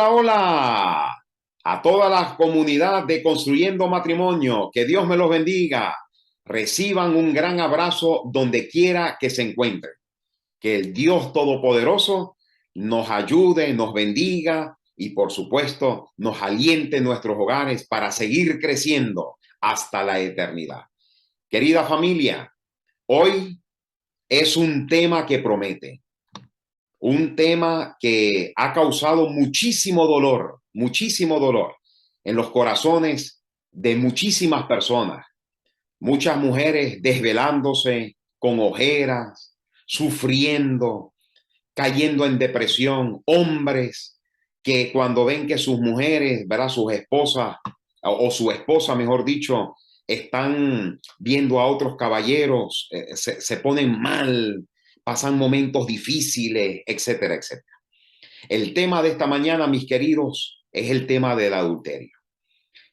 Hola, hola a toda la comunidad de Construyendo Matrimonio. Que Dios me los bendiga. Reciban un gran abrazo donde quiera que se encuentren. Que el Dios Todopoderoso nos ayude, nos bendiga y por supuesto nos aliente en nuestros hogares para seguir creciendo hasta la eternidad. Querida familia, hoy es un tema que promete. Un tema que ha causado muchísimo dolor en los corazones de muchísimas personas. Muchas mujeres desvelándose con ojeras, sufriendo, cayendo en depresión. Hombres que cuando ven que sus mujeres, ¿verdad? Sus esposas o su esposa, mejor dicho, están viendo a otros caballeros, se ponen mal, pasan momentos difíciles, etcétera, etcétera. El tema de esta mañana, mis queridos, es el tema del adulterio.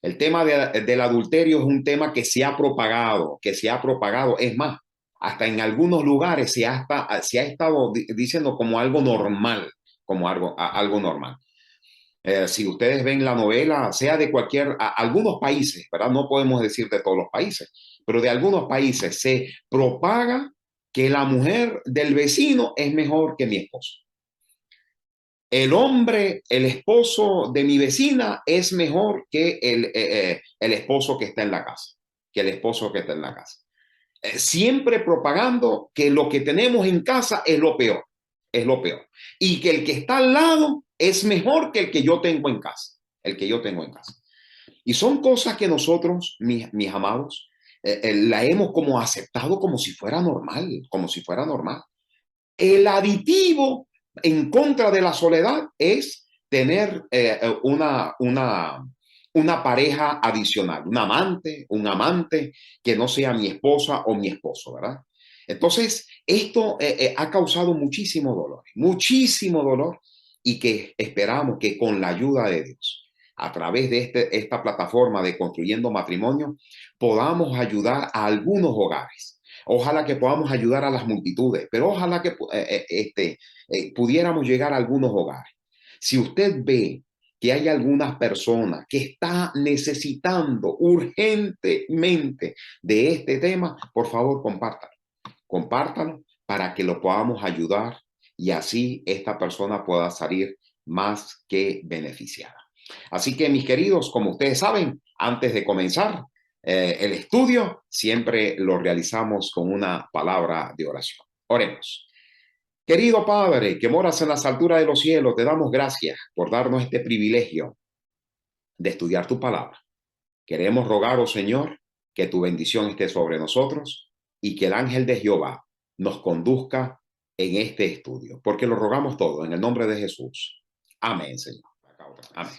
El tema del adulterio es un tema que se ha propagado, es más, hasta en algunos lugares se ha estado diciendo como algo normal, como algo normal. Si ustedes ven la novela, sea de algunos países, ¿verdad? No podemos decir de todos los países, pero de algunos países se propaga que la mujer del vecino es mejor que mi esposo. El hombre, el esposo de mi vecina es mejor que el esposo que está en la casa, siempre propagando que lo que tenemos en casa es lo peor, y que el que está al lado es mejor que el que yo tengo en casa, Y son cosas que nosotros, mis amados, la hemos como aceptado como si fuera normal. El aditivo en contra de la soledad es tener una pareja adicional, un amante que no sea mi esposa o mi esposo, ¿verdad? Entonces, esto ha causado muchísimo dolor, y que esperamos que con la ayuda de Dios, a través de esta plataforma de Construyendo Matrimonio, podamos ayudar a algunos hogares. Ojalá que podamos ayudar a las multitudes, pero ojalá que pudiéramos llegar a algunos hogares. Si usted ve que hay algunas personas que están necesitando urgentemente de este tema, por favor, compártalo para que lo podamos ayudar y así esta persona pueda salir más que beneficiada. Así que, mis queridos, como ustedes saben, antes de comenzar el estudio, siempre lo realizamos con una palabra de oración. Oremos. Querido Padre, que moras en las alturas de los cielos, te damos gracias por darnos este privilegio de estudiar tu palabra. Queremos rogar, oh Señor, que tu bendición esté sobre nosotros y que el ángel de Jehová nos conduzca en este estudio, porque lo rogamos todo en el nombre de Jesús. Amén, Señor. Amén.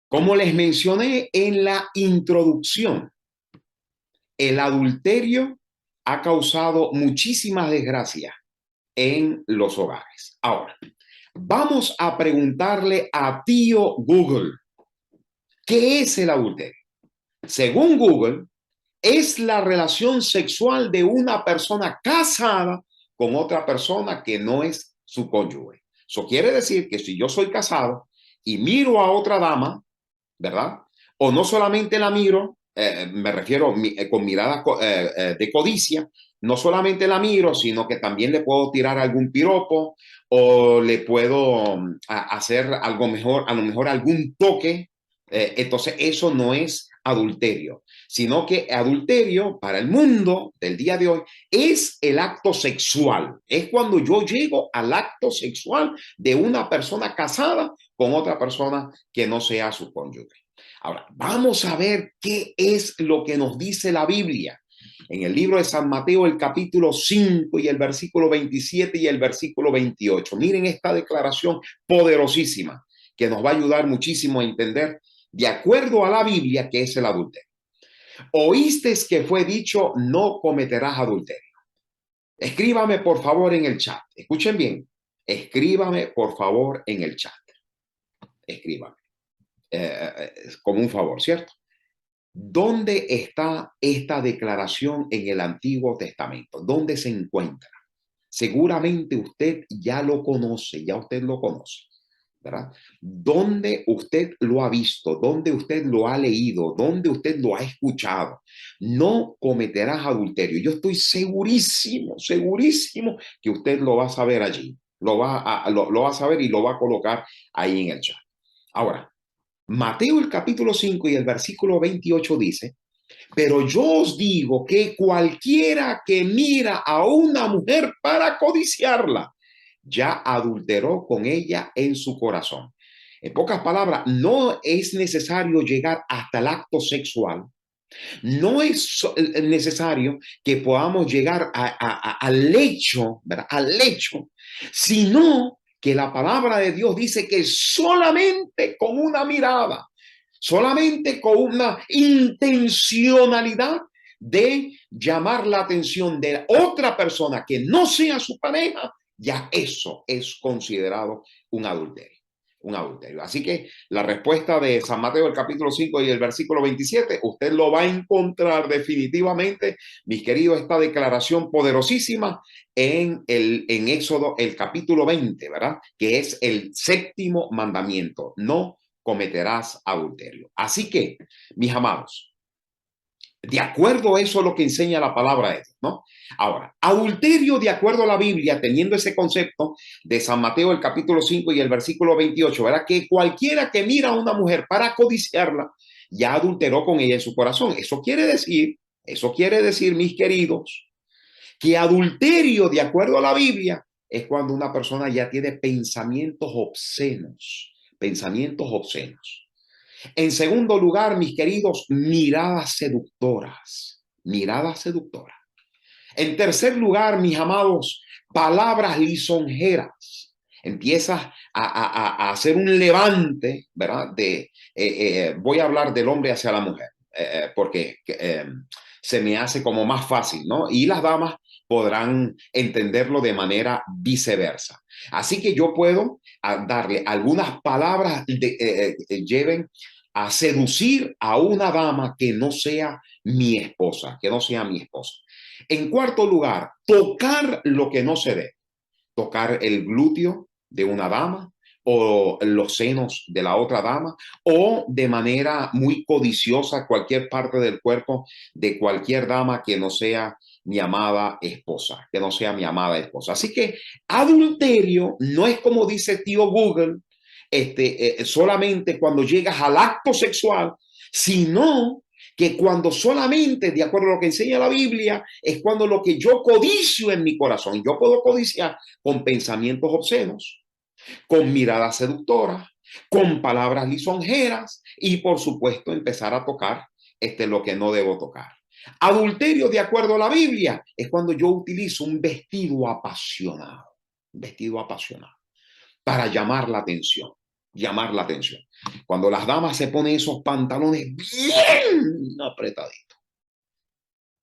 Como les mencioné en la introducción, el adulterio ha causado muchísimas desgracias en los hogares. Ahora, vamos a preguntarle a tío Google, ¿qué es el adulterio? Según Google, es la relación sexual de una persona casada con otra persona que no es su cónyuge. Eso quiere decir que si yo soy casado y miro a otra dama, ¿verdad? O no solamente la miro, me refiero con mirada de codicia, no solamente la miro, sino que también le puedo tirar algún piropo o le puedo hacer algo mejor, a lo mejor algún toque. Entonces eso no es adulterio, sino que adulterio para el mundo del día de hoy es el acto sexual. Es cuando yo llego al acto sexual de una persona casada con otra persona que no sea su cónyuge. Ahora, vamos a ver qué es lo que nos dice la Biblia. En el libro de San Mateo, el capítulo 5 y el versículo 27 y el versículo 28. Miren esta declaración poderosísima que nos va a ayudar muchísimo a entender, de acuerdo a la Biblia, qué es el adulterio. Oíste que fue dicho, no cometerás adulterio. Escríbame por favor en el chat. Escuchen bien. Escríbame por favor en el chat. Escríbame. Como un favor, ¿cierto? ¿Dónde está esta declaración en el Antiguo Testamento? ¿Dónde se encuentra? Seguramente usted ya lo conoce, ya usted lo conoce. ¿verdad? ¿Dónde usted lo ha visto? ¿Dónde usted lo ha leído? ¿Dónde usted lo ha escuchado? No cometerás adulterio. Yo estoy segurísimo, segurísimo que usted lo va a saber allí. Lo va a saber y lo va a colocar ahí en el chat. Ahora, Mateo el capítulo 5 y el versículo 28 dice, pero yo os digo que cualquiera que mira a una mujer para codiciarla, ya adulteró con ella en su corazón. En pocas palabras, no es necesario llegar hasta el acto sexual. No es necesario que podamos llegar al hecho, ¿verdad? Al hecho, sino que la palabra de Dios dice que solamente con una mirada, solamente con una intencionalidad de llamar la atención de otra persona que no sea su pareja, ya eso es considerado un adulterio. Un adulterio. Así que la respuesta de San Mateo, el capítulo 5 y el versículo 27, usted lo va a encontrar definitivamente, mis queridos, esta declaración poderosísima en Éxodo, el capítulo 20, ¿verdad? Que es el séptimo mandamiento. No cometerás adulterio. Así que, mis amados, de acuerdo a eso es lo que enseña la palabra de Dios, ¿no? Ahora, adulterio de acuerdo a la Biblia, teniendo ese concepto de San Mateo, el capítulo 5 y el versículo 28, ¿verdad? Que cualquiera que mira a una mujer para codiciarla, ya adulteró con ella en su corazón. Eso quiere decir, mis queridos, que adulterio de acuerdo a la Biblia es cuando una persona ya tiene pensamientos obscenos, pensamientos obscenos. En segundo lugar, mis queridos, miradas seductoras, miradas seductoras. En tercer lugar, mis amados, palabras lisonjeras. Empiezas a hacer un levante, ¿verdad? Voy a hablar del hombre hacia la mujer, porque se me hace como más fácil, ¿no? Y las damas podrán entenderlo de manera viceversa. Así que yo puedo darle algunas palabras lleven a seducir a una dama que no sea mi esposa, que no sea mi esposa. En cuarto lugar, tocar lo que no se debe. Tocar el glúteo de una dama o los senos de la otra dama o de manera muy codiciosa cualquier parte del cuerpo de cualquier dama que no sea mi amada esposa, que no sea mi amada esposa. Así que adulterio no es como dice tío Google, solamente cuando llegas al acto sexual, sino que cuando solamente, de acuerdo a lo que enseña la Biblia, es cuando lo que yo codicio en mi corazón, yo puedo codiciar con pensamientos obscenos, con miradas seductoras, con palabras lisonjeras y, por supuesto, empezar a tocar lo que no debo tocar. Adulterio, de acuerdo a la Biblia, es cuando yo utilizo un vestido apasionado para llamar la atención, llamar la atención. Cuando las damas se ponen esos pantalones bien apretaditos,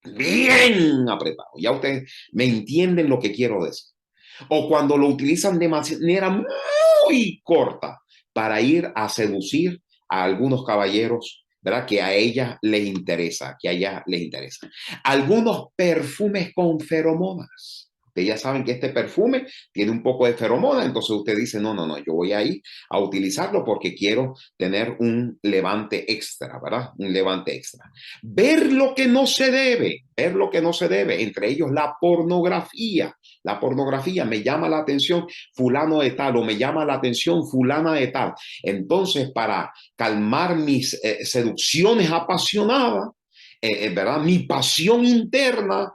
bien apretados, ya ustedes me entienden lo que quiero decir. O cuando lo utilizan de manera muy corta para ir a seducir a algunos caballeros, ¿verdad? Que a ella les interesa, que a ella les interesa. Algunos perfumes con feromonas. Ustedes ya saben que este perfume tiene un poco de feromona, entonces usted dice, no, no, no, yo voy a ir a utilizarlo porque quiero tener un levante extra, ¿verdad? Un levante extra. Ver lo que no se debe, ver lo que no se debe, entre ellos la pornografía. La pornografía me llama la atención fulano de tal o me llama la atención fulana de tal. Entonces, para calmar mis seducciones apasionadas, ¿verdad? Mi pasión interna,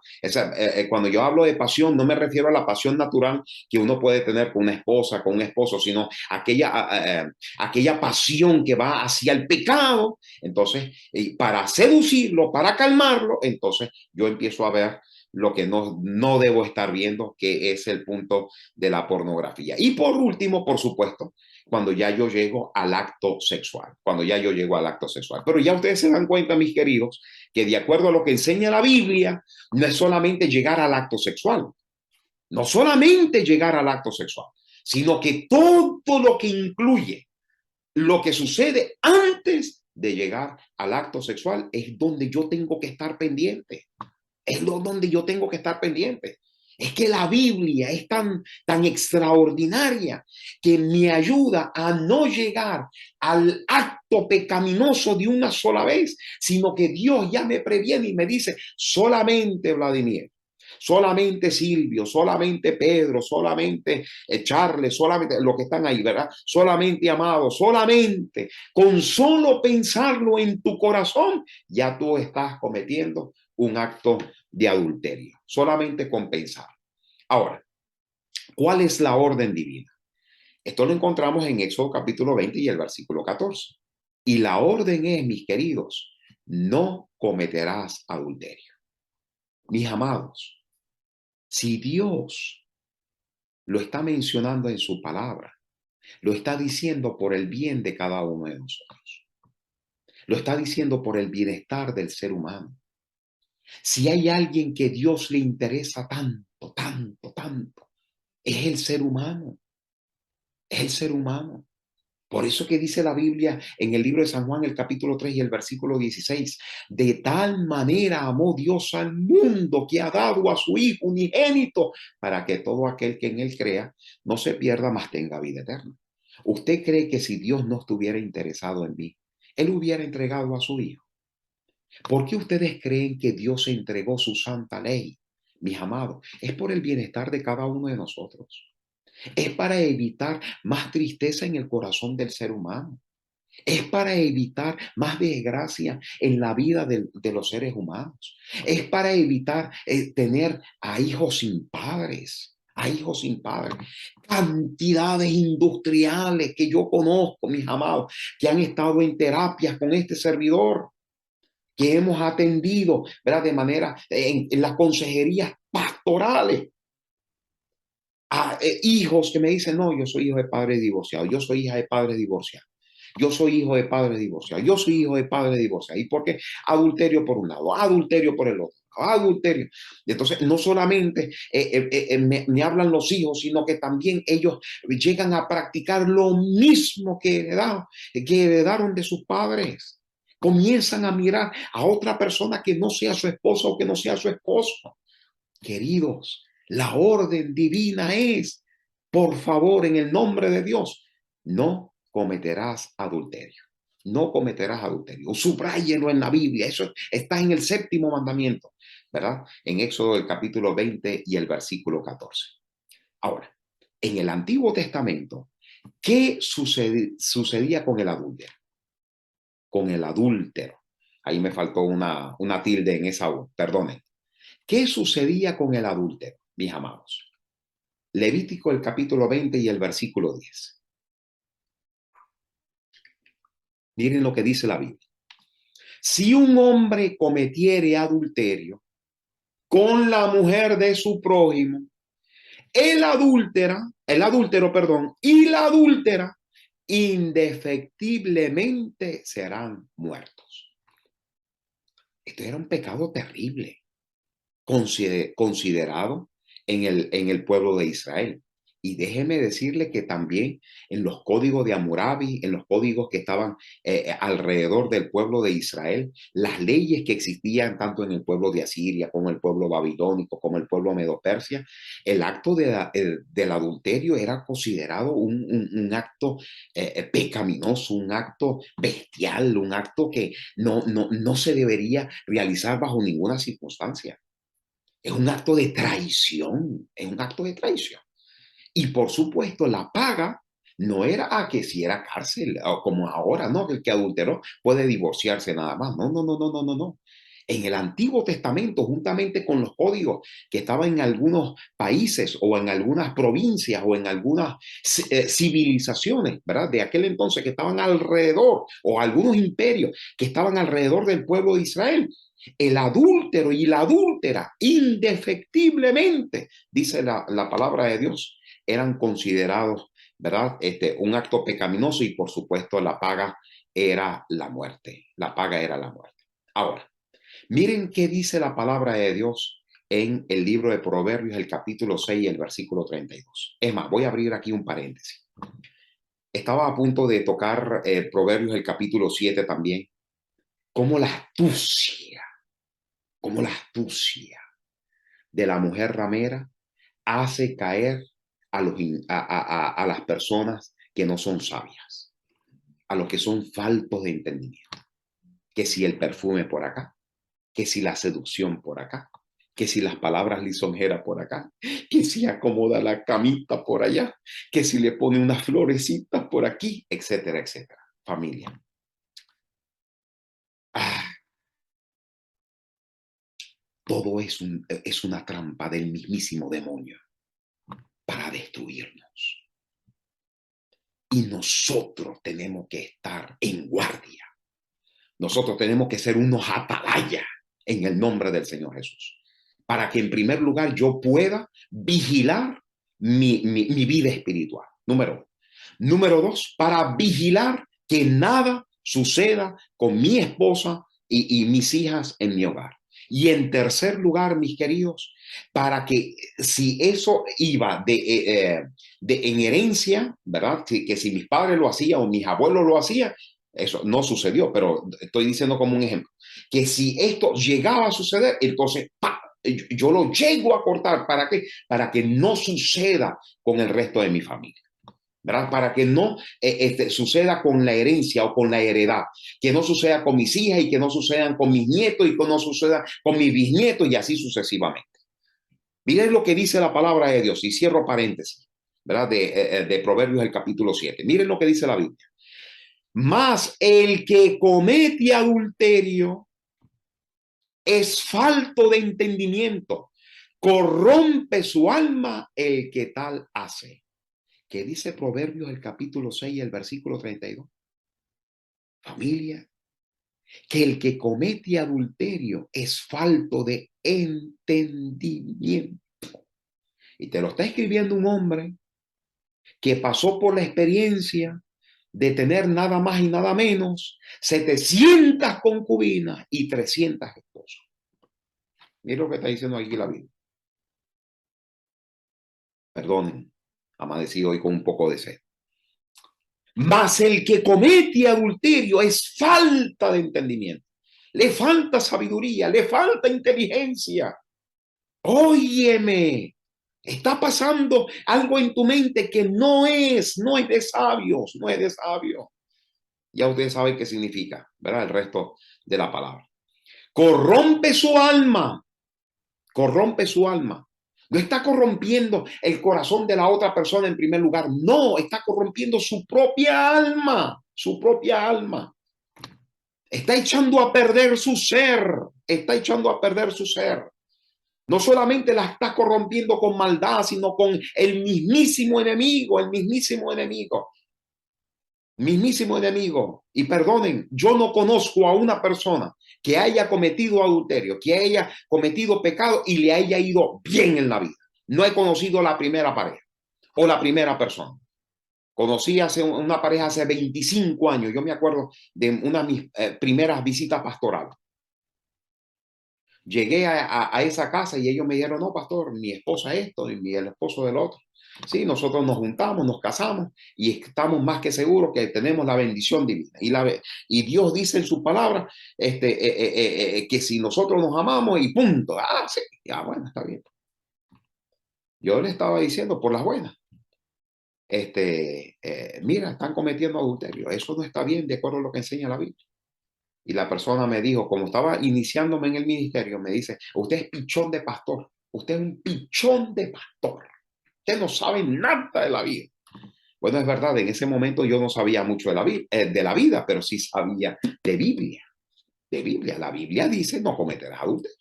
cuando yo hablo de pasión, no me refiero a la pasión natural que uno puede tener con una esposa, con un esposo, sino aquella pasión que va hacia el pecado. Entonces, para seducirlo, para calmarlo, entonces yo empiezo a ver lo que no debo estar viendo, que es el punto de la pornografía. Y por último, por supuesto, cuando ya yo llego al acto sexual, cuando ya yo llego al acto sexual. Pero ya ustedes se dan cuenta, mis queridos, que de acuerdo a lo que enseña la Biblia, no es solamente llegar al acto sexual, no solamente llegar al acto sexual, sino que todo lo que incluye lo que sucede antes de llegar al acto sexual es donde yo tengo que estar pendiente. Es donde yo tengo que estar pendiente. Es que la Biblia es tan extraordinaria que me ayuda a no llegar al acto pecaminoso de una sola vez, sino que Dios ya me previene y me dice, solamente Vladimir, solamente Silvio, solamente Pedro, solamente Charles, solamente los que están ahí, ¿verdad? Solamente Amado, solamente con solo pensarlo en tu corazón, ya tú estás cometiendo un acto de adulterio, solamente con pensar. Ahora, ¿cuál es la orden divina? Esto lo encontramos en Éxodo capítulo 20 y el versículo 14. Y la orden es, mis queridos, no cometerás adulterio. Mis amados, si Dios lo está mencionando en su palabra, lo está diciendo por el bien de cada uno de nosotros. Lo está diciendo por el bienestar del ser humano. Si hay alguien que Dios le interesa tanto, tanto, tanto, es el ser humano. Es el ser humano. Por eso que dice la Biblia en el libro de San Juan, el capítulo 3 y el versículo 16, de tal manera amó Dios al mundo que ha dado a su Hijo unigénito para que todo aquel que en él crea no se pierda, mas tenga vida eterna. ¿Usted cree que si Dios no estuviera interesado en mí, él hubiera entregado a su Hijo? ¿Por qué ustedes creen que Dios entregó su santa ley? Mis amados, es por el bienestar de cada uno de nosotros. Es para evitar más tristeza en el corazón del ser humano. Es para evitar más desgracia en la vida de los seres humanos. Es para evitar tener a hijos sin padres, a hijos sin padres. Cantidades industriales que yo conozco, mis amados, que han estado en terapias con este servidor, que hemos atendido, ¿verdad? De manera, en las consejerías pastorales a hijos que me dicen, no, yo soy hijo de padre divorciado, yo soy hija de padre divorciado, yo soy hijo de padre divorciado, yo soy hijo de padre divorciado. ¿Y por qué? Adulterio por un lado, adulterio por el otro, adulterio. Entonces, no solamente me hablan los hijos, sino que también ellos llegan a practicar lo mismo que heredaron de sus padres. Comienzan a mirar a otra persona que no sea su esposa o que no sea su esposo. Queridos, la orden divina es, por favor, en el nombre de Dios, no cometerás adulterio. No cometerás adulterio. Subráyelo en la Biblia. Eso está en el séptimo mandamiento, ¿verdad? En Éxodo del capítulo 20 y el versículo 14. Ahora, en el Antiguo Testamento, ¿qué sucedía con el adúltero? Con el adúltero. Ahí me faltó una tilde en esa U, perdonen. ¿Qué sucedía con el adúltero, mis amados? Levítico el capítulo 20 y el versículo 10. Miren lo que dice la Biblia. Si un hombre cometiere adulterio con la mujer de su prójimo, el adúltero, perdón, y la adúltera, indefectiblemente serán muertos. Esto era un pecado terrible, considerado en el pueblo de Israel. Y déjeme decirle que también en los códigos de Hammurabi, en los códigos que estaban alrededor del pueblo de Israel, las leyes que existían tanto en el pueblo de Asiria como el pueblo babilónico, como el pueblo medo-persia, el acto del adulterio era considerado un acto pecaminoso, un acto bestial, un acto que no se debería realizar bajo ninguna circunstancia. Es un acto de traición, es un acto de traición. Y por supuesto, la paga no era que si era cárcel, o como ahora, ¿no? Que el que adulteró puede divorciarse nada más. No, no, no, no, no, no, no. En el Antiguo Testamento, juntamente con los códigos que estaban en algunos países o en algunas provincias o en algunas civilizaciones, ¿verdad? De aquel entonces que estaban alrededor, o algunos imperios que estaban alrededor del pueblo de Israel, el adúltero y la adúltera, indefectiblemente, dice la palabra de Dios, eran considerados, ¿verdad? Un acto pecaminoso y por supuesto la paga era la muerte. La paga era la muerte. Ahora, miren qué dice la palabra de Dios en el libro de Proverbios, el capítulo 6, el versículo 32. Es más, voy a abrir aquí un paréntesis. Estaba a punto de tocar Proverbios, el capítulo 7 también, como la astucia de la mujer ramera hace caer a las personas que no son sabias, a los que son faltos de entendimiento. Que si el perfume por acá, que si la seducción por acá, que si las palabras lisonjeras por acá, que si acomoda la camita por allá, que si le pone unas florecitas por aquí, etcétera, etcétera. Familia. Todo es una trampa del mismísimo demonio para destruirnos. Y nosotros tenemos que estar en guardia. Nosotros tenemos que ser unos atalayas en el nombre del Señor Jesús. Para que en primer lugar yo pueda vigilar mi vida espiritual. Número uno. Número dos, para vigilar que nada suceda con mi esposa y mis hijas en mi hogar. Y en tercer lugar, mis queridos, para que si eso iba en herencia, ¿verdad? Que si mis padres lo hacían o mis abuelos lo hacían, eso no sucedió, pero estoy diciendo como un ejemplo, que si esto llegaba a suceder, entonces ¡pah! Yo lo llego a cortar. ¿Para qué? Para que no suceda con el resto de mi familia. ¿Verdad? Para que no suceda con la herencia o con la heredad, que no suceda con mis hijas y que no sucedan con mis nietos y que no suceda con mis bisnietos y así sucesivamente. Miren lo que dice la palabra de Dios y cierro paréntesis, ¿verdad? De Proverbios el capítulo 7. Miren lo que dice la Biblia. Mas el que comete adulterio es falto de entendimiento, corrompe su alma el que tal hace. ¿Qué dice Proverbios el capítulo 6, el versículo 32? Familia, que el que comete adulterio es falto de entendimiento. Y te lo está escribiendo un hombre que pasó por la experiencia de tener nada más y nada menos 700 concubinas y 300 esposas. Mira lo que está diciendo aquí la Biblia. Perdonen, amanecí hoy con un poco de sed. Mas el que comete adulterio es falta de entendimiento. Le falta sabiduría, le falta inteligencia. Óyeme, está pasando algo en tu mente que no es de sabios, no es de sabios. Ya ustedes saben qué significa, ¿verdad? El resto de la palabra. Corrompe su alma, corrompe su alma. No está corrompiendo el corazón de la otra persona en primer lugar. No, está corrompiendo su propia alma, su propia alma. Está echando a perder su ser, está echando a perder su ser. No solamente la está corrompiendo con maldad, sino con el mismísimo enemigo, el mismísimo enemigo. Mismísimo enemigo. Y perdonen, yo no conozco a una persona que haya cometido adulterio, que haya cometido pecado y le haya ido bien en la vida. No he conocido la primera pareja o la primera persona. Conocí una pareja hace 25 años. Yo me acuerdo de una de mis primeras visitas pastorales. Llegué a esa casa y ellos me dijeron, no, pastor, mi esposa esto y el esposo del otro. Sí, nosotros nos juntamos, nos casamos y estamos más que seguros que tenemos la bendición divina. Y Dios dice en su palabra que si nosotros nos amamos y punto. Ah, sí, ya bueno, está bien. Yo le estaba diciendo por las buenas. Mira, están cometiendo adulterio. Eso no está bien de acuerdo a lo que enseña la Biblia. Y la persona me dijo, como estaba iniciándome en el ministerio, me dice, usted es pichón de pastor. Usted es un pichón de pastor. Usted no sabe nada de la vida. Bueno, es verdad, en ese momento yo no sabía mucho de la vida, pero sí sabía de Biblia. De Biblia. La Biblia dice, no cometerás adulterio.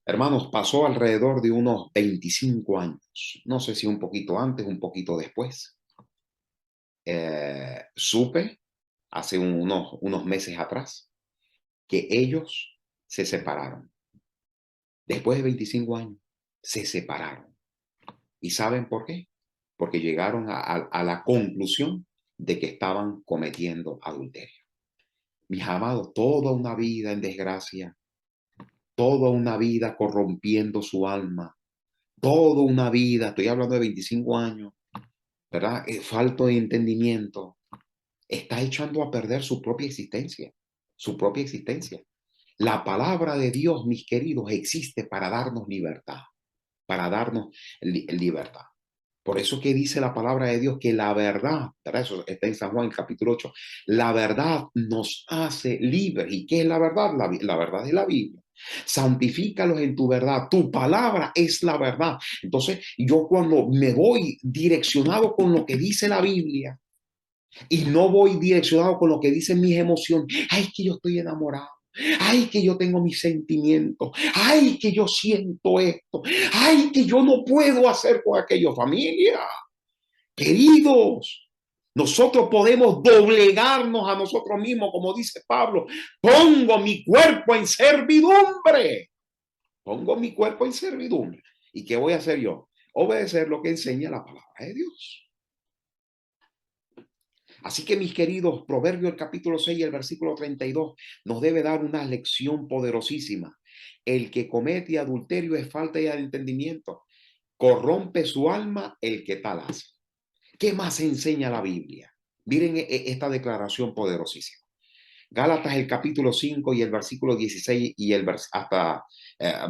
Hermanos, pasó alrededor de unos 25 años. No sé si un poquito antes, un poquito después. Supe hace unos meses atrás que ellos se separaron. Después de 25 años, se separaron. ¿Y saben por qué? Porque llegaron a la conclusión de que estaban cometiendo adulterio. Mis amados, toda una vida en desgracia, toda una vida corrompiendo su alma, toda una vida, estoy hablando de 25 años, ¿verdad? Falto de entendimiento, está echando a perder su propia existencia, su propia existencia. La palabra de Dios, mis queridos, existe para darnos libertad. para darnos libertad. Por eso que dice la palabra de Dios que la verdad, ¿verdad? Eso está en San Juan capítulo 8, la verdad nos hace libres. ¿Y qué es la verdad? La verdad es la Biblia. Santifícalos en tu verdad. Tu palabra es la verdad. Entonces, yo cuando me voy direccionado con lo que dice la Biblia y no voy direccionado con lo que dicen mis emociones, ay, que yo estoy enamorado. Ay, que yo tengo mis sentimientos. Ay, que yo siento esto. Ay, que yo no puedo hacer con aquello, familia. Queridos, nosotros podemos doblegarnos a nosotros mismos, como dice Pablo. Pongo mi cuerpo en servidumbre. Pongo mi cuerpo en servidumbre. ¿Y qué voy a hacer yo? Obedecer lo que enseña la palabra de Dios. Así que, mis queridos, Proverbios el capítulo 6 y el versículo 32 nos debe dar una lección poderosísima. El que comete adulterio es falta de entendimiento. Corrompe su alma el que tal hace. ¿Qué más enseña la Biblia? Miren esta declaración poderosísima. Gálatas el capítulo 5 y el versículo 16 y hasta,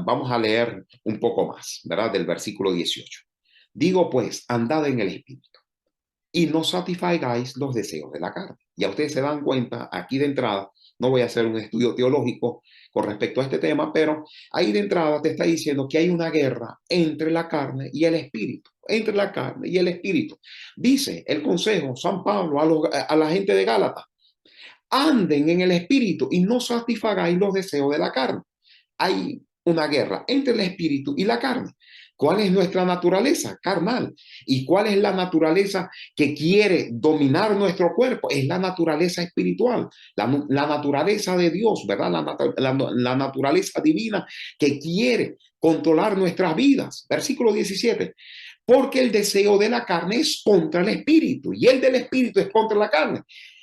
vamos a leer un poco más, ¿verdad? Del versículo 18. Digo pues, andad en el Espíritu y no satisfagáis los deseos de la carne. Ya ustedes se dan cuenta, aquí de entrada, no voy a hacer un estudio teológico con respecto a este tema, pero ahí de entrada te está diciendo que hay una guerra entre la carne y el espíritu, entre la carne y el espíritu. Dice el consejo, San Pablo, a la gente de Gálatas, anden en el espíritu y no satisfagáis los deseos de la carne. Hay una guerra entre el espíritu y la carne. ¿Cuál es nuestra naturaleza? Carnal. ¿Y cuál es la naturaleza que quiere dominar nuestro cuerpo? Es la naturaleza espiritual, la naturaleza de Dios, ¿verdad? La naturaleza divina que quiere controlar nuestras vidas. Versículo 17. Porque el deseo de la carne es contra el espíritu y el del espíritu es contra la carne.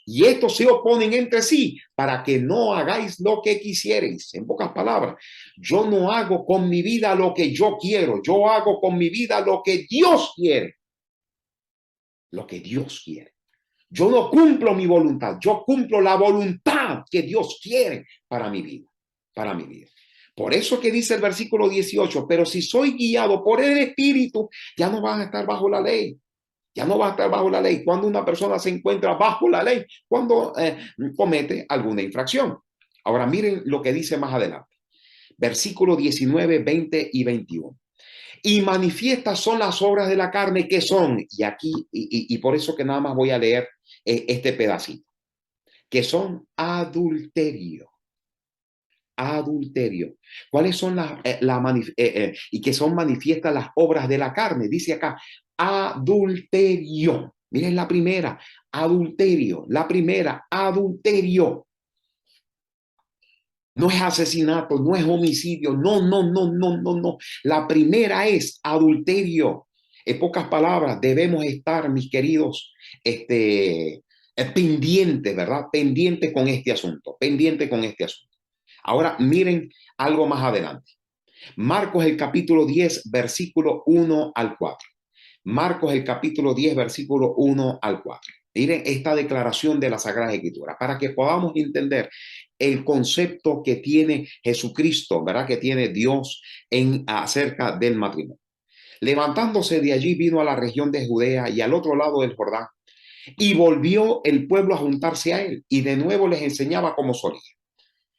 Y estos se oponen entre sí para que no hagáis lo que quisierais. En pocas palabras, yo no hago con mi vida lo que yo quiero. Yo hago con mi vida lo que Dios quiere. Lo que Dios quiere. Yo no cumplo mi voluntad. Yo cumplo la voluntad que Dios quiere para mi vida. Para mi vida. Por eso que dice el versículo 18, pero si soy guiado por el Espíritu, ya no van a estar bajo la ley. Ya no va a estar bajo la ley. Cuando una persona se encuentra bajo la ley, cuando comete alguna infracción. Ahora miren lo que dice más adelante. Versículo 19, 20 y 21. Y manifiestas son las obras de la carne que son, y aquí, y por eso que nada más voy a leer este pedacito, que son adulterio. Adulterio. ¿Cuáles son y que son manifiestas las obras de la carne? Dice acá, adulterio. Miren la primera, adulterio. La primera, adulterio. No es asesinato, no es homicidio, no, no, no, no, no, no. La primera es adulterio. En pocas palabras, debemos estar, mis queridos, pendientes, ¿verdad? Pendientes con este asunto, pendientes con este asunto. Ahora miren algo más adelante. Marcos el capítulo 10, versículo 1 al 4. Marcos el capítulo 10, versículo 1 al 4. Miren esta declaración de la Sagrada Escritura para que podamos entender el concepto que tiene Jesucristo, ¿verdad? Que tiene Dios acerca del matrimonio. Levantándose de allí vino a la región de Judea y al otro lado del Jordán y volvió el pueblo a juntarse a él y de nuevo les enseñaba como solía.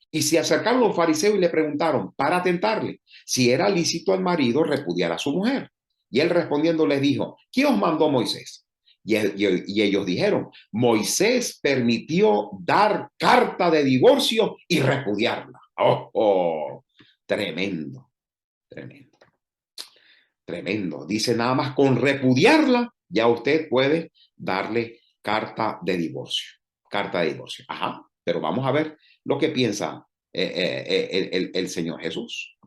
Y se acercaron los fariseos y le preguntaron para tentarle si era lícito al marido repudiar a su mujer. Y él respondiendo les dijo, ¿quién os mandó Moisés? Y ellos dijeron, Moisés permitió dar carta de divorcio y repudiarla. Oh, oh, tremendo, tremendo, tremendo. Dice nada más con repudiarla, ya usted puede darle carta de divorcio. Carta de divorcio. Ajá, pero vamos a ver lo que piensa el Señor Jesús.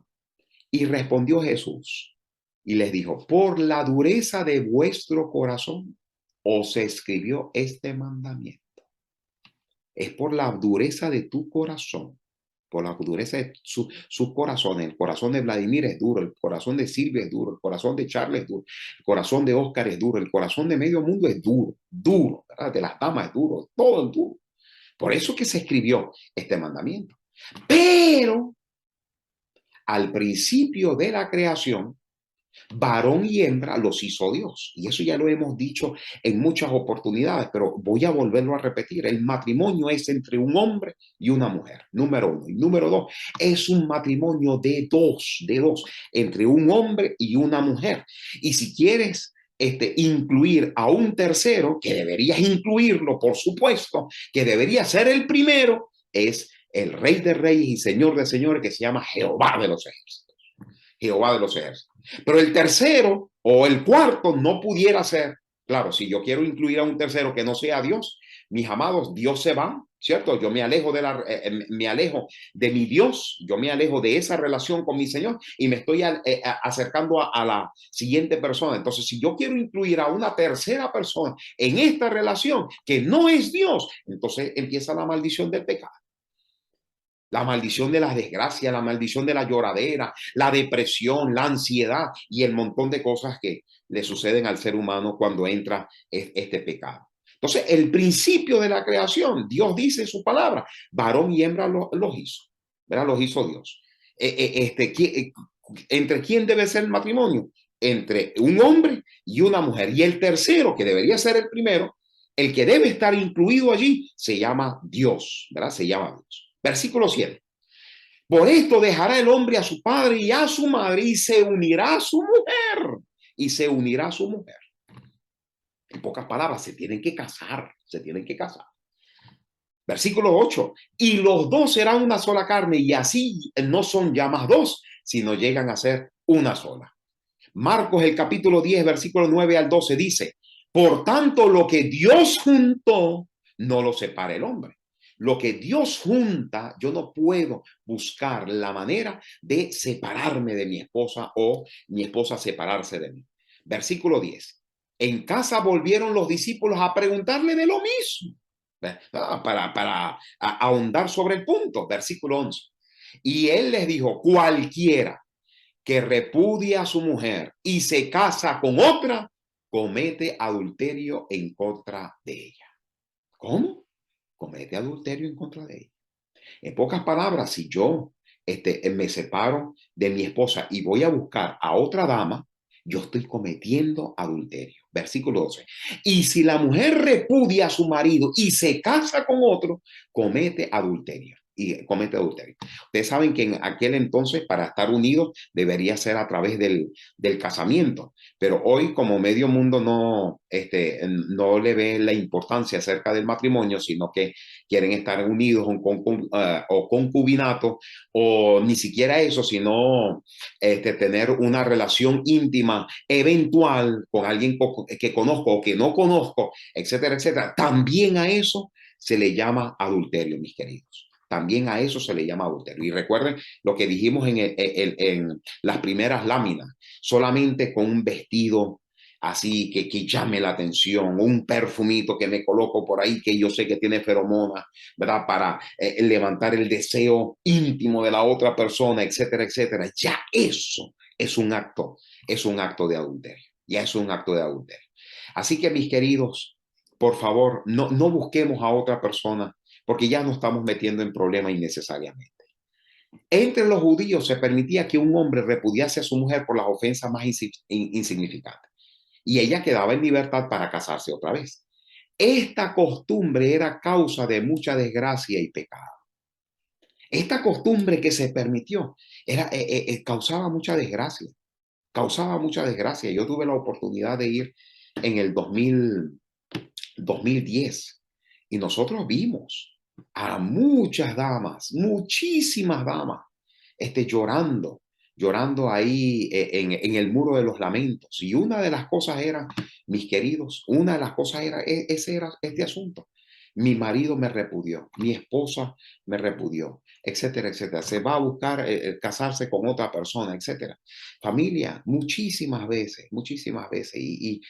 Y respondió Jesús y les dijo, por la dureza de vuestro corazón os escribió este mandamiento. Es por la dureza de tu corazón, por la dureza de su corazón. El corazón de Vladimir es duro, el corazón de Silvia es duro, el corazón de Charles es duro, el corazón de Oscar es duro, el corazón de medio mundo es duro, duro, ¿verdad? De las damas es duro, todo es duro. Por eso que se escribió este mandamiento. Pero al principio de la creación, Varón y hembra los hizo Dios. Y eso ya lo hemos dicho en muchas oportunidades, pero voy a volverlo a repetir. El matrimonio es entre un hombre y una mujer, número uno. Y número dos, es un matrimonio de dos, entre un hombre y una mujer. Y si quieres incluir a un tercero, que deberías incluirlo, por supuesto, que debería ser el primero, es el Rey de Reyes y Señor de Señores, que se llama Jehová de los ejércitos. Jehová de los ejércitos. Pero el tercero o el cuarto no pudiera ser, claro, si yo quiero incluir a un tercero que no sea Dios, mis amados, Dios se va, ¿cierto? Yo me alejo de mi Dios, yo me alejo de esa relación con mi Señor y me estoy acercando a la siguiente persona. Entonces, si yo quiero incluir a una tercera persona en esta relación que no es Dios, entonces empieza la maldición del pecado. La maldición de las desgracias, la maldición de la lloradera, la depresión, la ansiedad y el montón de cosas que le suceden al ser humano cuando entra este pecado. Entonces, el principio de la creación, Dios dice en su palabra, varón y hembra los hizo, ¿verdad? Los hizo Dios. ¿Entre quién debe ser el matrimonio? Entre un hombre y una mujer. Y el tercero, que debería ser el primero, el que debe estar incluido allí, se llama Dios, ¿verdad? Se llama Dios. Versículo 7. Por esto dejará el hombre a su padre y a su madre y se unirá a su mujer. Y se unirá a su mujer. En pocas palabras, se tienen que casar, se tienen que casar. Versículo 8. Y los dos serán una sola carne y así no son ya más dos, sino llegan a ser una sola. Marcos, el capítulo 10, versículo 9 al 12 dice, por tanto, lo que Dios juntó, no lo separa el hombre. Lo que Dios junta, yo no puedo buscar la manera de separarme de mi esposa o mi esposa separarse de mí. Versículo 10. En casa volvieron los discípulos a preguntarle de lo mismo, para ahondar sobre el punto. Versículo 11. Y él les dijo, cualquiera que repudia a su mujer y se casa con otra, comete adulterio en contra de ella. ¿Cómo? Comete adulterio en contra de ella. En pocas palabras, si yo me separo de mi esposa y voy a buscar a otra dama, yo estoy cometiendo adulterio. Versículo 12. Y si la mujer repudia a su marido y se casa con otro, comete adulterio. Y comete adulterio. Ustedes saben que en aquel entonces para estar unidos debería ser a través del casamiento, pero hoy como medio mundo no le ve la importancia acerca del matrimonio, sino que quieren estar unidos o concubinato, o ni siquiera eso, sino tener una relación íntima eventual con alguien que conozco o que no conozco, etcétera, etcétera. También a eso se le llama adulterio, mis queridos. También a eso se le llama adulterio. Y recuerden lo que dijimos en las primeras láminas, solamente con un vestido así que llame la atención, un perfumito que me coloco por ahí que yo sé que tiene feromonas, ¿verdad? Para levantar el deseo íntimo de la otra persona, etcétera, etcétera. Ya eso es un acto de adulterio. Ya es un acto de adulterio. Así que mis queridos, por favor, no busquemos a otra persona porque ya nos estamos metiendo en problemas innecesariamente. Entre los judíos se permitía que un hombre repudiase a su mujer por las ofensas más insignificantes y ella quedaba en libertad para casarse otra vez. Esta costumbre era causa de mucha desgracia y pecado. Esta costumbre que se permitió causaba mucha desgracia, causaba mucha desgracia. Yo tuve la oportunidad de ir en el 2010 y nosotros vimos a muchas damas, muchísimas damas, llorando, llorando ahí en el muro de los lamentos. Y una de las cosas era, mis queridos, una de las cosas era, ese era este asunto. Mi marido me repudió, mi esposa me repudió, etcétera, etcétera. Se va a buscar casarse con otra persona, etcétera. Familia, muchísimas veces. Y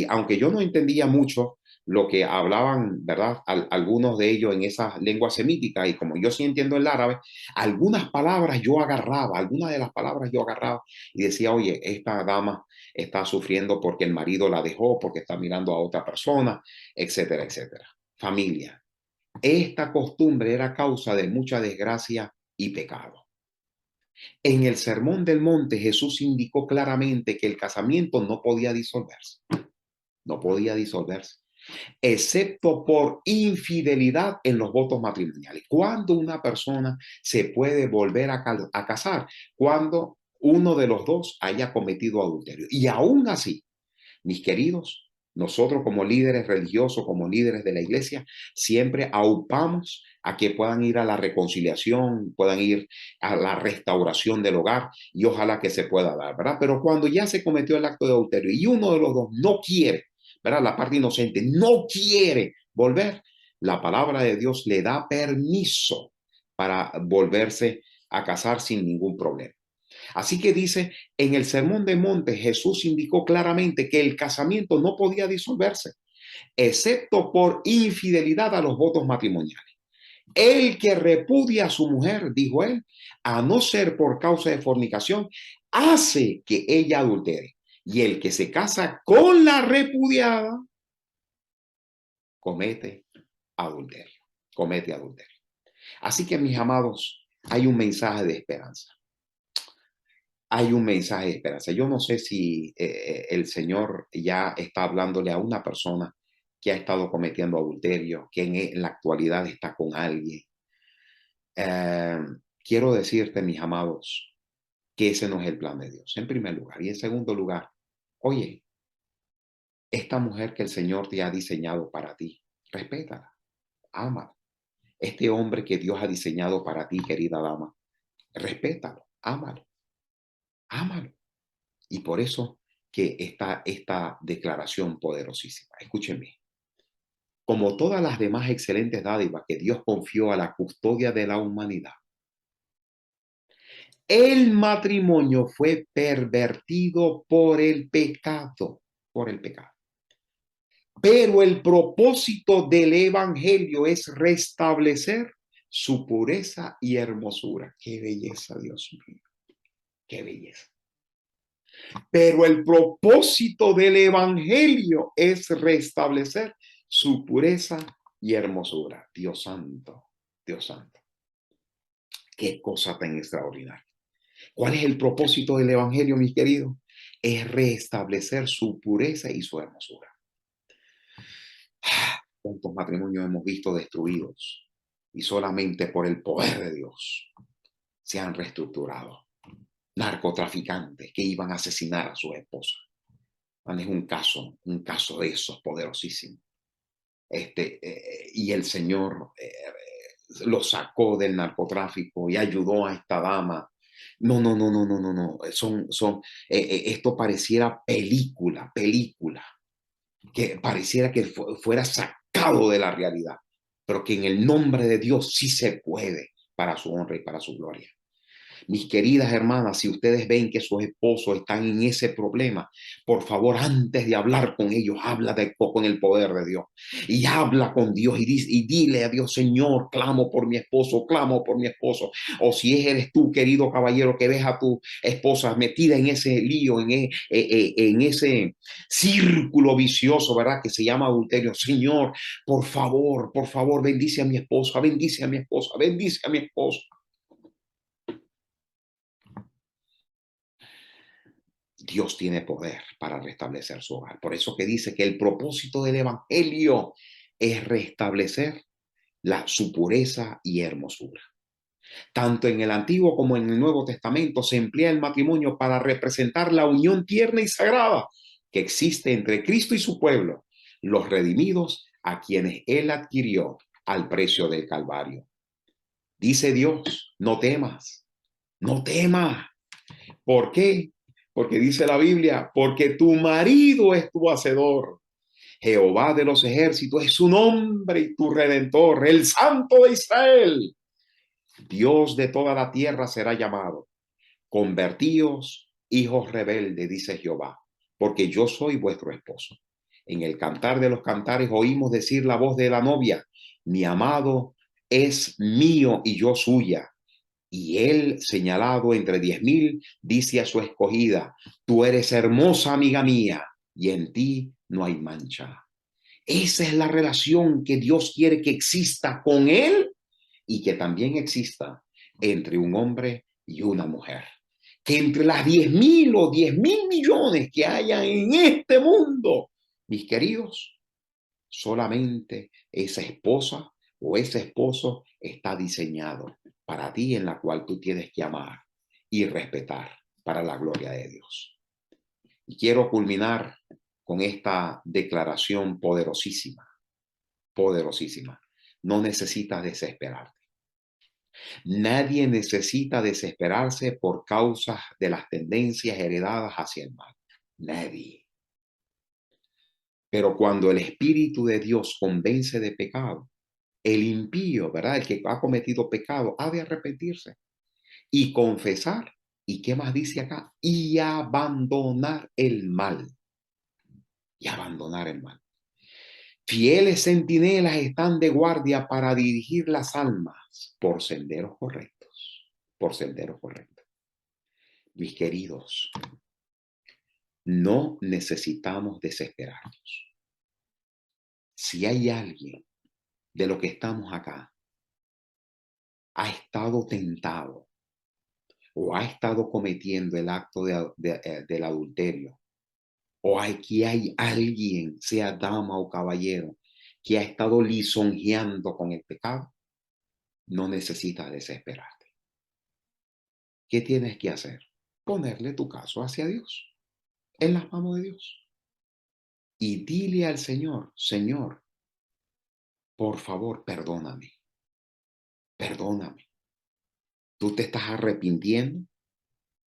aunque yo no entendía mucho lo que hablaban, ¿verdad? Algunos de ellos en esas lenguas semíticas, y como yo sí entiendo el árabe, algunas palabras yo agarraba, algunas de las palabras yo agarraba y decía, oye, esta dama está sufriendo porque el marido la dejó, porque está mirando a otra persona, etcétera, etcétera. Familia, esta costumbre era causa de mucha desgracia y pecado. En el Sermón del Monte, Jesús indicó claramente que el casamiento no podía disolverse, no podía disolverse, excepto por infidelidad en los votos matrimoniales. ¿Cuándo una persona se puede volver a casar? Cuando uno de los dos haya cometido adulterio. Y aún así, mis queridos, nosotros como líderes religiosos, como líderes de la iglesia, siempre aupamos a que puedan ir a la reconciliación, puedan ir a la restauración del hogar y ojalá que se pueda dar, ¿verdad? Pero cuando ya se cometió el acto de adulterio y uno de los dos no quiere, ¿verdad? La parte inocente no quiere volver, la palabra de Dios le da permiso para volverse a casar sin ningún problema. Así que dice, en el Sermón de Monte, Jesús indicó claramente que el casamiento no podía disolverse, excepto por infidelidad a los votos matrimoniales. El que repudia a su mujer, dijo él, a no ser por causa de fornicación, hace que ella adultere. Y el que se casa con la repudiada, comete adulterio, comete adulterio. Así que, mis amados, hay un mensaje de esperanza. Hay un mensaje de esperanza. Yo no sé si el Señor ya está hablándole a una persona que ha estado cometiendo adulterio, que en la actualidad está con alguien. Eh, Quiero decirte, mis amados, que ese no es el plan de Dios, en primer lugar. Y en segundo lugar, oye, esta mujer que el Señor te ha diseñado para ti, respétala, ámala. Este hombre que Dios ha diseñado para ti, querida dama, respétalo, ámalo, ámalo. Y por eso que está esta declaración poderosísima. Escúchenme. Como todas las demás excelentes dádivas que Dios confió a la custodia de la humanidad, el matrimonio fue pervertido por el pecado. Pero el propósito del evangelio es restablecer su pureza y hermosura. Qué belleza, Dios mío. Qué belleza. Pero el propósito del evangelio es restablecer su pureza y hermosura. Dios santo, Dios santo. Qué cosa tan extraordinaria. ¿Cuál es el propósito del evangelio, mis queridos? Es restablecer su pureza y su hermosura. ¿Cuántos matrimonios hemos visto destruidos? Y solamente por el poder de Dios se han reestructurado. Narcotraficantes que iban a asesinar a su esposa. Es un caso de esos poderosísimos. Y el Señor lo sacó del narcotráfico y ayudó a esta dama. No, no, no, no, no, no, no. Esto pareciera película, que pareciera que fuera sacado de la realidad, pero que en el nombre de Dios sí se puede para su honra y para su gloria. Mis queridas hermanas, si ustedes ven que sus esposos están en ese problema, por favor, antes de hablar con ellos, habla con el poder de Dios. Y habla con Dios y dile a Dios, Señor, clamo por mi esposo, clamo por mi esposo. O si eres tú, querido caballero, que ves a tu esposa metida en ese lío, en ese círculo vicioso, ¿verdad? Que se llama adulterio. Señor, por favor, bendice a mi esposa, bendice a mi esposa, bendice a mi esposo. Dios tiene poder para restablecer su hogar. Por eso que dice que el propósito del evangelio es restablecer su pureza y hermosura. Tanto en el Antiguo como en el Nuevo Testamento se emplea el matrimonio para representar la unión tierna y sagrada que existe entre Cristo y su pueblo, los redimidos a quienes Él adquirió al precio del Calvario. Dice Dios, no temas, no temas. ¿Por qué? Porque dice la Biblia, porque tu marido es tu hacedor. Jehová de los ejércitos es su nombre y tu redentor, el Santo de Israel. Dios de toda la tierra será llamado. Convertíos, hijos rebeldes, dice Jehová, porque yo soy vuestro esposo. En el cantar de los cantares oímos decir la voz de la novia, mi amado es mío y yo suya. Y él, señalado entre 10,000, dice a su escogida, tú eres hermosa, amiga mía, y en ti no hay mancha. Esa es la relación que Dios quiere que exista con él y que también exista entre un hombre y una mujer. Que entre las 10.000 o 10.000 millones que hayan en este mundo, mis queridos, solamente esa esposa o ese esposo está diseñado para ti, en la cual tú tienes que amar y respetar para la gloria de Dios. Y quiero culminar con esta declaración poderosísima, poderosísima. No necesitas desesperarte. Nadie necesita desesperarse por causa de las tendencias heredadas hacia el mal. Nadie. Pero cuando el Espíritu de Dios convence de pecado, el impío, ¿verdad? El que ha cometido pecado, ha de arrepentirse y confesar. ¿Y qué más dice acá? Y abandonar el mal. Y abandonar el mal. Fieles centinelas están de guardia para dirigir las almas por senderos correctos. Por senderos correctos. Mis queridos, no necesitamos desesperarnos. Si hay alguien de lo que estamos acá ha estado tentado o ha estado cometiendo el acto del adulterio, o aquí hay alguien, sea dama o caballero, que ha estado lisonjeando con el pecado, no necesitas desesperarte. ¿Qué tienes que hacer? Ponerle tu caso hacia Dios, en las manos de Dios. Y dile al Señor, Señor, por favor, perdóname, perdóname. Tú te estás arrepintiendo,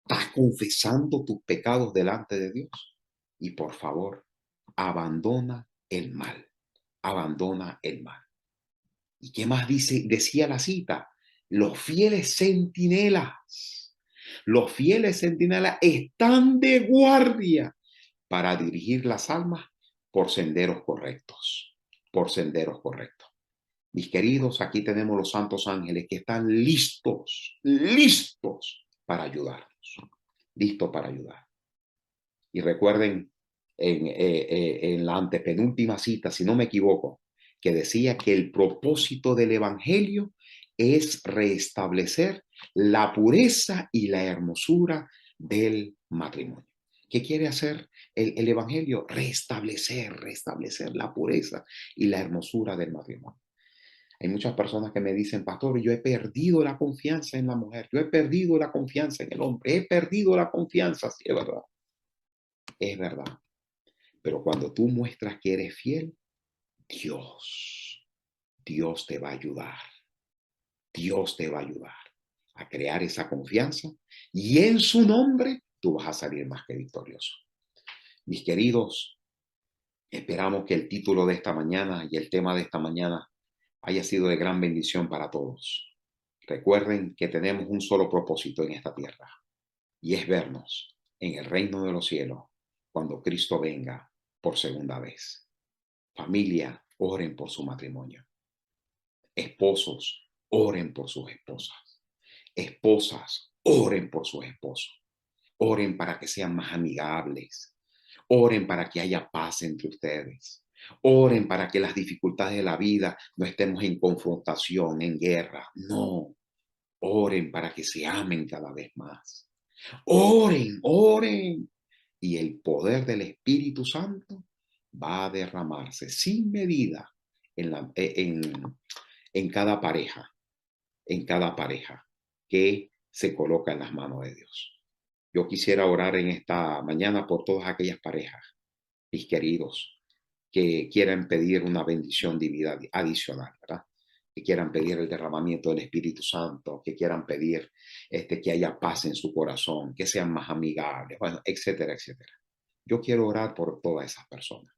estás confesando tus pecados delante de Dios. Y por favor, abandona el mal, abandona el mal. ¿Y qué más decía la cita? Los fieles centinelas están de guardia para dirigir las almas por senderos correctos, por senderos correctos. Mis queridos, aquí tenemos los santos ángeles que están listos para ayudarnos, listos para ayudar. Y recuerden en la antepenúltima cita, si no me equivoco, que decía que el propósito del Evangelio es restablecer la pureza y la hermosura del matrimonio. ¿Qué quiere hacer el Evangelio? Restablecer la pureza y la hermosura del matrimonio. Hay muchas personas que me dicen, pastor, yo he perdido la confianza en la mujer, yo he perdido la confianza en el hombre, he perdido la confianza, sí, es verdad. Es verdad. Pero cuando tú muestras que eres fiel, Dios te va a ayudar. Dios te va a ayudar a crear esa confianza y en su nombre tú vas a salir más que victorioso. Mis queridos, esperamos que el título de esta mañana y el tema de esta mañana haya sido de gran bendición para todos. Recuerden que tenemos un solo propósito en esta tierra y es vernos en el reino de los cielos cuando Cristo venga por segunda vez. Familia, oren por su matrimonio. Esposos, oren por sus esposas. Esposas, oren por sus esposos. Oren para que sean más amigables. Oren para que haya paz entre ustedes. Oren para que las dificultades de la vida no estemos en confrontación, en guerra. No. Oren para que se amen cada vez más. Oren, oren. Y el poder del Espíritu Santo va a derramarse sin medida en cada pareja que se coloca en las manos de Dios. Yo quisiera orar en esta mañana por todas aquellas parejas, mis queridos, que quieran pedir una bendición divina adicional, ¿verdad? Que quieran pedir el derramamiento del Espíritu Santo, que quieran pedir que haya paz en su corazón, que sean más amigables, bueno, etcétera, etcétera. Yo quiero orar por todas esas personas,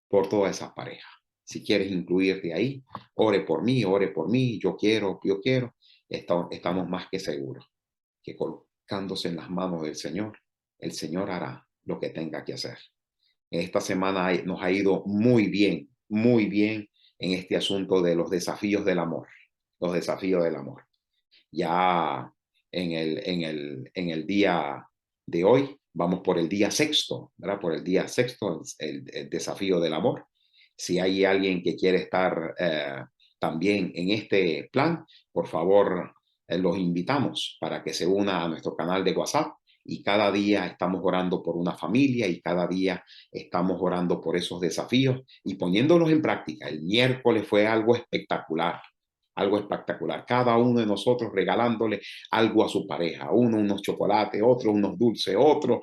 por todas esas parejas. Si quieres incluirte ahí, ore por mí, yo quiero. Estamos más que seguros que colocándose en las manos del Señor, el Señor hará lo que tenga que hacer. Esta semana nos ha ido muy bien en este asunto de los desafíos del amor, los desafíos del amor. Ya en el día de hoy, vamos por el día sexto, ¿verdad? Por el día sexto, el desafío del amor. Si hay alguien que quiere estar también en este plan, por favor, los invitamos para que se una a nuestro canal de WhatsApp y cada día estamos orando por una familia y cada día estamos orando por esos desafíos y poniéndolos en práctica. El miércoles fue algo espectacular. Algo espectacular. Cada uno de nosotros regalándole algo a su pareja. Uno unos chocolates, otro unos dulces, otro.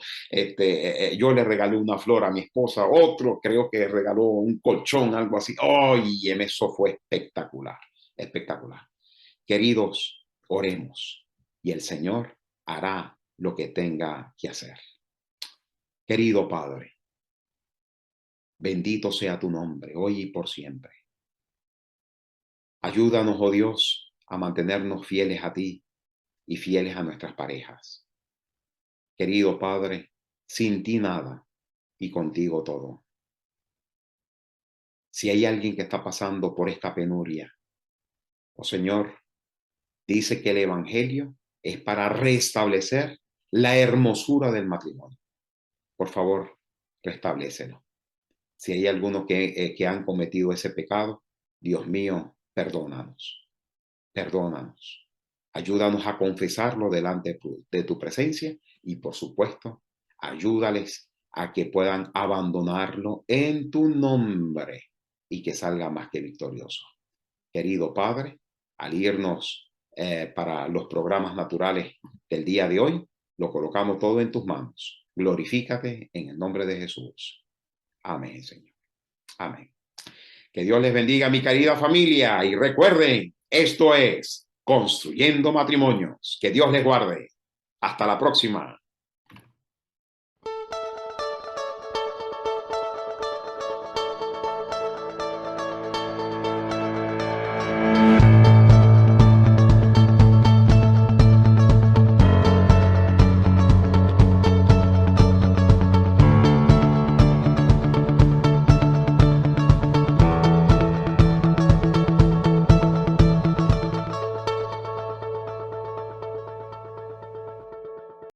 Yo le regalé una flor a mi esposa, otro creo que regaló un colchón, algo así. ¡Ay! Eso fue espectacular, espectacular. Queridos, oremos y el Señor hará lo que tenga que hacer. Querido Padre, bendito sea tu nombre, hoy y por siempre. Ayúdanos, oh Dios, a mantenernos fieles a ti y fieles a nuestras parejas. Querido Padre, sin ti nada y contigo todo. Si hay alguien que está pasando por esta penuria, oh Señor, dice que el Evangelio es para restablecer la hermosura del matrimonio. Por favor, restablécelo. Si hay alguno que han cometido ese pecado, Dios mío, perdónanos. Perdónanos. Ayúdanos a confesarlo delante de tu presencia y, por supuesto, ayúdales a que puedan abandonarlo en tu nombre y que salga más que victorioso. Querido Padre, al irnos para los programas naturales del día de hoy, lo colocamos todo en tus manos. Glorifícate en el nombre de Jesús. Amén, Señor. Amén. Que Dios les bendiga, mi querida familia. Y recuerden, esto es Construyendo Matrimonios. Que Dios les guarde. Hasta la próxima.